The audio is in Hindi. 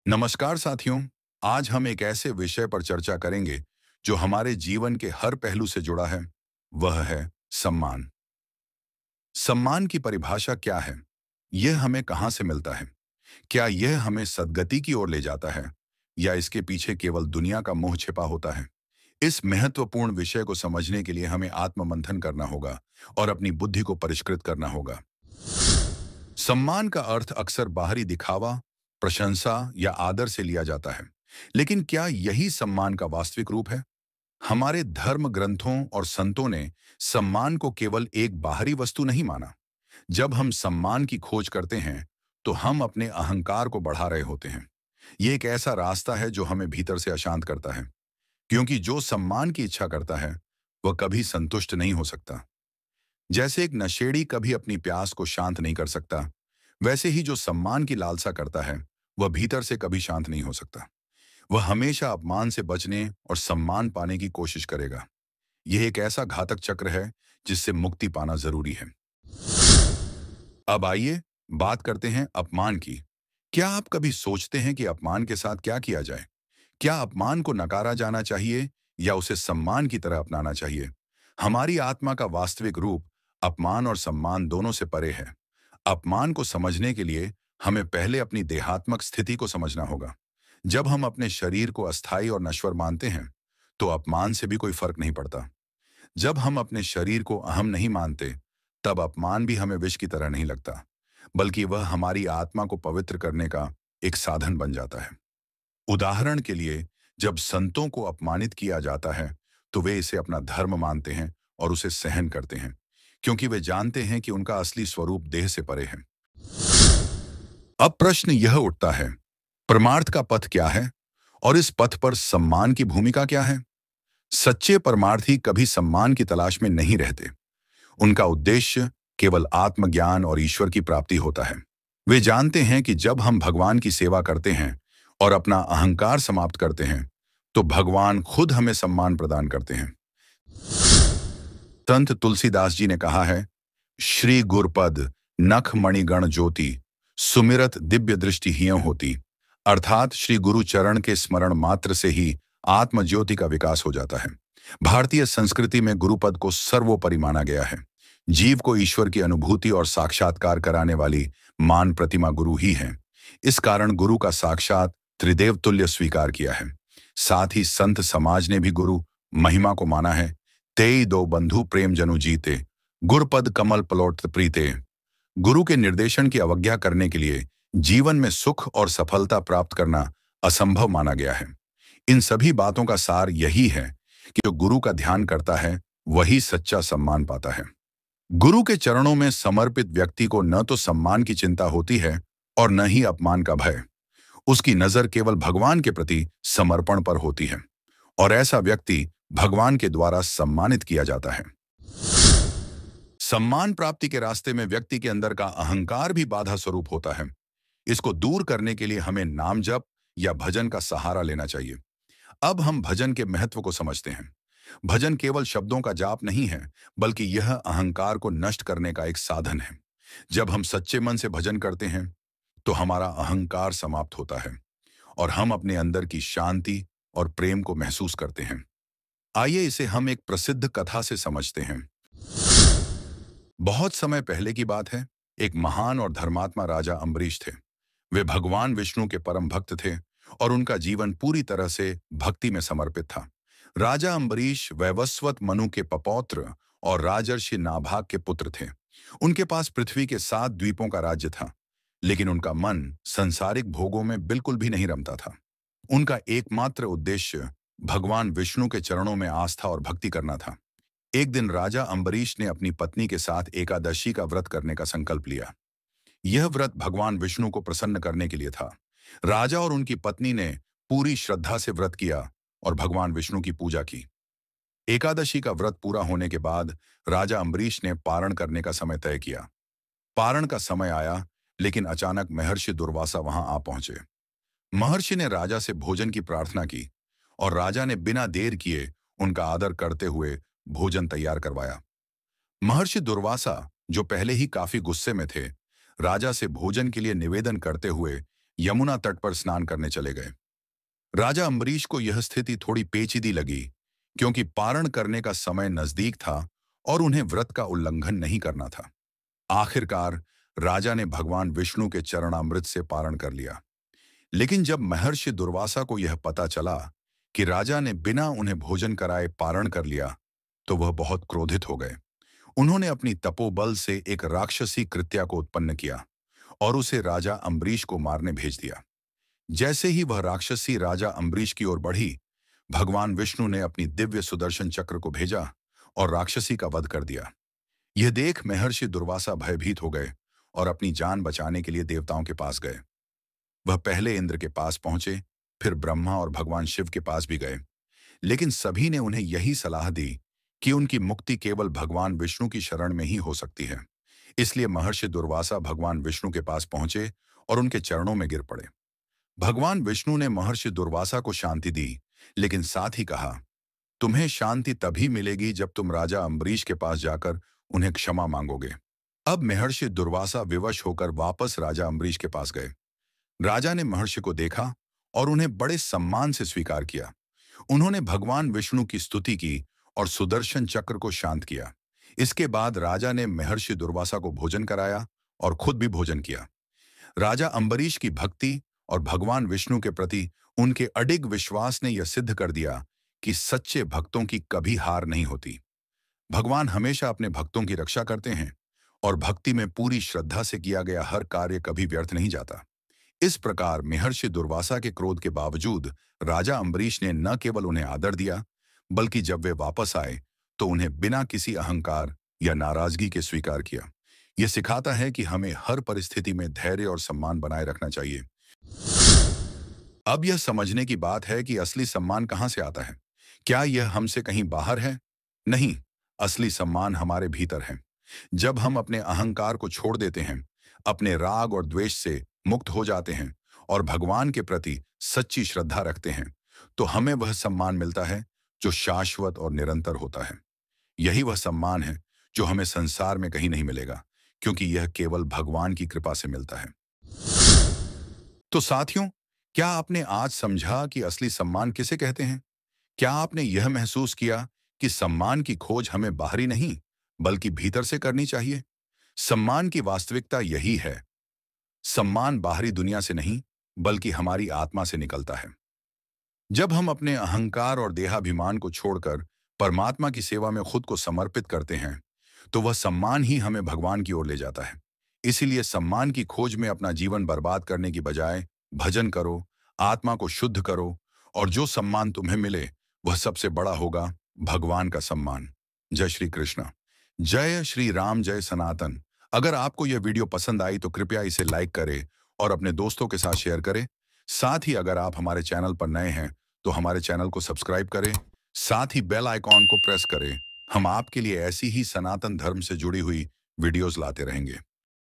नमस्कार साथियों। आज हम एक ऐसे विषय पर चर्चा करेंगे जो हमारे जीवन के हर पहलू से जुड़ा है। वह है सम्मान। सम्मान की परिभाषा क्या है? यह हमें कहां से मिलता है? क्या यह हमें सद्गति की ओर ले जाता है या इसके पीछे केवल दुनिया का मोह छिपा होता है? इस महत्वपूर्ण विषय को समझने के लिए हमें आत्ममंथन करना होगा और अपनी बुद्धि को परिष्कृत करना होगा। सम्मान का अर्थ अक्सर बाहरी दिखावा, प्रशंसा या आदर से लिया जाता है। लेकिन क्या यही सम्मान का वास्तविक रूप है? हमारे धर्म ग्रंथों और संतों ने सम्मान को केवल एक बाहरी वस्तु नहीं माना। जब हम सम्मान की खोज करते हैं, तो हम अपने अहंकार को बढ़ा रहे होते हैं। ये एक ऐसा रास्ता है जो हमें भीतर से अशांत करता है, क्योंकि जो सम्मान की इच्छा करता है, वह कभी संतुष्ट नहीं हो सकता। जैसे एक नशेड़ी कभी अपनी प्यास को शांत नहीं कर सकता, वैसे ही जो सम्मान की लालसा करता है, वह भीतर से कभी शांत नहीं हो सकता। वह हमेशा अपमान से बचने और सम्मान पाने की कोशिश करेगा। यह एक ऐसा घातक चक्र है जिससे मुक्ति पाना जरूरी है। अब आइए बात करते हैं अपमान की। क्या आप कभी सोचते हैं कि अपमान के साथ क्या किया जाए? क्या अपमान को नकारा जाना चाहिए या उसे सम्मान की तरह अपनाना चाहिए? हमारी आत्मा का वास्तविक रूप अपमान और सम्मान दोनों से परे है। अपमान को समझने के लिए हमें पहले अपनी देहात्मक स्थिति को समझना होगा। जब हम अपने शरीर को अस्थायी और नश्वर मानते हैं, तो अपमान से भी कोई फर्क नहीं पड़ता। जब हम अपने शरीर को अहम नहीं मानते, तब अपमान भी हमें विष की तरह नहीं लगता, बल्कि वह हमारी आत्मा को पवित्र करने का एक साधन बन जाता है। उदाहरण के लिए, जब संतों को अपमानित किया जाता है, तो वे इसे अपना धर्म मानते हैं और उसे सहन करते हैं, क्योंकि वे जानते हैं कि उनका असली स्वरूप देह से परे है। अब प्रश्न यह उठता है, परमार्थ का पथ क्या है और इस पथ पर सम्मान की भूमिका क्या है? सच्चे परमार्थी कभी सम्मान की तलाश में नहीं रहते। उनका उद्देश्य केवल आत्मज्ञान और ईश्वर की प्राप्ति होता है। वे जानते हैं कि जब हम भगवान की सेवा करते हैं और अपना अहंकार समाप्त करते हैं, तो भगवान खुद हमें सम्मान प्रदान करते हैं। संत तुलसीदास जी ने कहा है, श्री गुरपद नख मणिगण ज्योति, सुमिरत दिव्य दृष्टि हियों होती। अर्थात श्री गुरु चरण के स्मरण मात्र से ही आत्म ज्योति का विकास हो जाता है। भारतीय संस्कृति में गुरुपद को सर्वोपरि माना गया है। जीव को ईश्वर की अनुभूति और साक्षात्कार कराने वाली मान प्रतिमा गुरु ही है। इस कारण गुरु का साक्षात त्रिदेव तुल्य स्वीकार किया है। साथ ही संत समाज ने भी गुरु महिमा को माना है। तेई दो बंधु प्रेम जनु जीते, गुरपद कमल पलोट प्रीते। गुरु के निर्देशन की अवज्ञा करने के लिए जीवन में सुख और सफलता प्राप्त करना असंभव माना गया है। इन सभी बातों का सार यही है कि जो गुरु का ध्यान करता है, वही सच्चा सम्मान पाता है। गुरु के चरणों में समर्पित व्यक्ति को न तो सम्मान की चिंता होती है और न ही अपमान का भय। उसकी नजर केवल भगवान के प्रति समर्पण पर होती है, और ऐसा व्यक्ति भगवान के द्वारा सम्मानित किया जाता है। सम्मान प्राप्ति के रास्ते में व्यक्ति के अंदर का अहंकार भी बाधा स्वरूप होता है। इसको दूर करने के लिए हमें नाम जप या भजन का सहारा लेना चाहिए। अब हम भजन के महत्व को समझते हैं। भजन केवल शब्दों का जाप नहीं है, बल्कि यह अहंकार को नष्ट करने का एक साधन है। जब हम सच्चे मन से भजन करते हैं, तो हमारा अहंकार समाप्त होता है और हम अपने अंदर की शांति और प्रेम को महसूस करते हैं। आइए इसे हम एक प्रसिद्ध कथा से समझते हैं। बहुत समय पहले की बात है। एक महान और धर्मात्मा राजा अम्बरीश थे। वे भगवान विष्णु के परम भक्त थे और उनका जीवन पूरी तरह से भक्ति में समर्पित था। राजा अम्बरीश वैवस्वत मनु के पपौत्र और राजर्षि नाभाग के पुत्र थे। उनके पास पृथ्वी के 7 द्वीपों का राज्य था, लेकिन उनका मन संसारिक भोगों में बिल्कुल भी नहीं रमता था। उनका एकमात्र उद्देश्य भगवान विष्णु के चरणों में आस्था और भक्ति करना था। एक दिन राजा अम्बरीश ने अपनी पत्नी के साथ एकादशी का व्रत करने का संकल्प लिया। यह व्रत भगवान विष्णु को प्रसन्न करने के लिए था। राजा और उनकी पत्नी ने पूरी श्रद्धा से व्रत किया और भगवान विष्णु की पूजा की। एकादशी का व्रत पूरा होने के बाद राजा अम्बरीश ने पारण करने का समय तय किया। पारण का समय आया, लेकिन अचानक महर्षि दुर्वासा वहां आ पहुंचे। महर्षि ने राजा से भोजन की प्रार्थना की और राजा ने बिना देर किए उनका आदर करते हुए भोजन तैयार करवाया। महर्षि दुर्वासा, जो पहले ही काफी गुस्से में थे, राजा से भोजन के लिए निवेदन करते हुए यमुना तट पर स्नान करने चले गए। राजा अम्बरीश को यह स्थिति थोड़ी पेचीदी लगी, क्योंकि पारण करने का समय नजदीक था और उन्हें व्रत का उल्लंघन नहीं करना था। आखिरकार राजा ने भगवान विष्णु के चरणामृत से पारण कर लिया। लेकिन जब महर्षि दुर्वासा को यह पता चला कि राजा ने बिना उन्हें भोजन कराए पारण कर लिया, तो वह बहुत क्रोधित हो गए। उन्होंने अपनी तपोबल से एक राक्षसी कृत्या को उत्पन्न किया और उसे राजा अम्बरीश को मारने भेज दिया। जैसे ही वह राक्षसी राजा अम्बरीश की ओर बढ़ी, भगवान विष्णु ने अपनी दिव्य सुदर्शन चक्र को भेजा और राक्षसी का वध कर दिया। यह देख महर्षि दुर्वासा भयभीत हो गए और अपनी जान बचाने के लिए देवताओं के पास गए। वह पहले इंद्र के पास पहुंचे, फिर ब्रह्मा और भगवान शिव के पास भी गए, लेकिन सभी ने उन्हें यही सलाह दी कि उनकी मुक्ति केवल भगवान विष्णु की शरण में ही हो सकती है। इसलिए महर्षि दुर्वासा भगवान विष्णु के पास पहुंचे और उनके चरणों में गिर पड़े। भगवान विष्णु ने महर्षि दुर्वासा को शांति दी, लेकिन साथ ही कहा, तुम्हें शांति तभी मिलेगी जब तुम राजा अम्बरीश के पास जाकर उन्हें क्षमा मांगोगे। अब महर्षि दुर्वासा विवश होकर वापस राजा अम्बरीश के पास गए। राजा ने महर्षि को देखा और उन्हें बड़े सम्मान से स्वीकार किया। उन्होंने भगवान विष्णु की स्तुति की और सुदर्शन चक्र को शांत किया। इसके बाद राजा ने महर्षि दुर्वासा को भोजन कराया और खुद भी भोजन किया। राजा अम्बरीश की भक्ति और भगवान विष्णु के प्रति उनके अडिग विश्वास ने यह सिद्ध कर दिया कि सच्चे भक्तों की कभी हार नहीं होती। भगवान हमेशा अपने भक्तों की रक्षा करते हैं और भक्ति में पूरी श्रद्धा से किया गया हर कार्य कभी व्यर्थ नहीं जाता। इस प्रकार महर्षि दुर्वासा के क्रोध के बावजूद राजा अम्बरीश ने न केवल उन्हें आदर दिया, बल्कि जब वे वापस आए तो उन्हें बिना किसी अहंकार या नाराजगी के स्वीकार किया। यह सिखाता है कि हमें हर परिस्थिति में धैर्य और सम्मान बनाए रखना चाहिए। अब यह समझने की बात है कि असली सम्मान कहां से आता है। क्या यह हमसे कहीं बाहर है? नहीं, असली सम्मान हमारे भीतर है। जब हम अपने अहंकार को छोड़ देते हैं, अपने राग और द्वेष से मुक्त हो जाते हैं और भगवान के प्रति सच्ची श्रद्धा रखते हैं, तो हमें वह सम्मान मिलता है जो शाश्वत और निरंतर होता है। यही वह सम्मान है जो हमें संसार में कहीं नहीं मिलेगा, क्योंकि यह केवल भगवान की कृपा से मिलता है। तो साथियों, क्या आपने आज समझा कि असली सम्मान किसे कहते हैं? क्या आपने यह महसूस किया कि सम्मान की खोज हमें बाहरी नहीं, बल्कि भीतर से करनी चाहिए? सम्मान की वास्तविकता यही है। सम्मान बाहरी दुनिया से नहीं, बल्कि हमारी आत्मा से निकलता है। जब हम अपने अहंकार और देहाभिमान को छोड़कर परमात्मा की सेवा में खुद को समर्पित करते हैं, तो वह सम्मान ही हमें भगवान की ओर ले जाता है। इसीलिए सम्मान की खोज में अपना जीवन बर्बाद करने की बजाय भजन करो, आत्मा को शुद्ध करो, और जो सम्मान तुम्हें मिले वह सबसे बड़ा होगा, भगवान का सम्मान। जय श्री कृष्ण। जय श्री राम, जय सनातन। अगर आपको यह वीडियो पसंद आई तो कृपया इसे लाइक करें और अपने दोस्तों के साथ शेयर करें। साथ ही अगर आप हमारे चैनल पर नए हैं तो हमारे चैनल को सब्सक्राइब करें, साथ ही बेल आइकॉन को प्रेस करें। हम आपके लिए ऐसी ही सनातन धर्म से जुड़ी हुई वीडियोस लाते रहेंगे।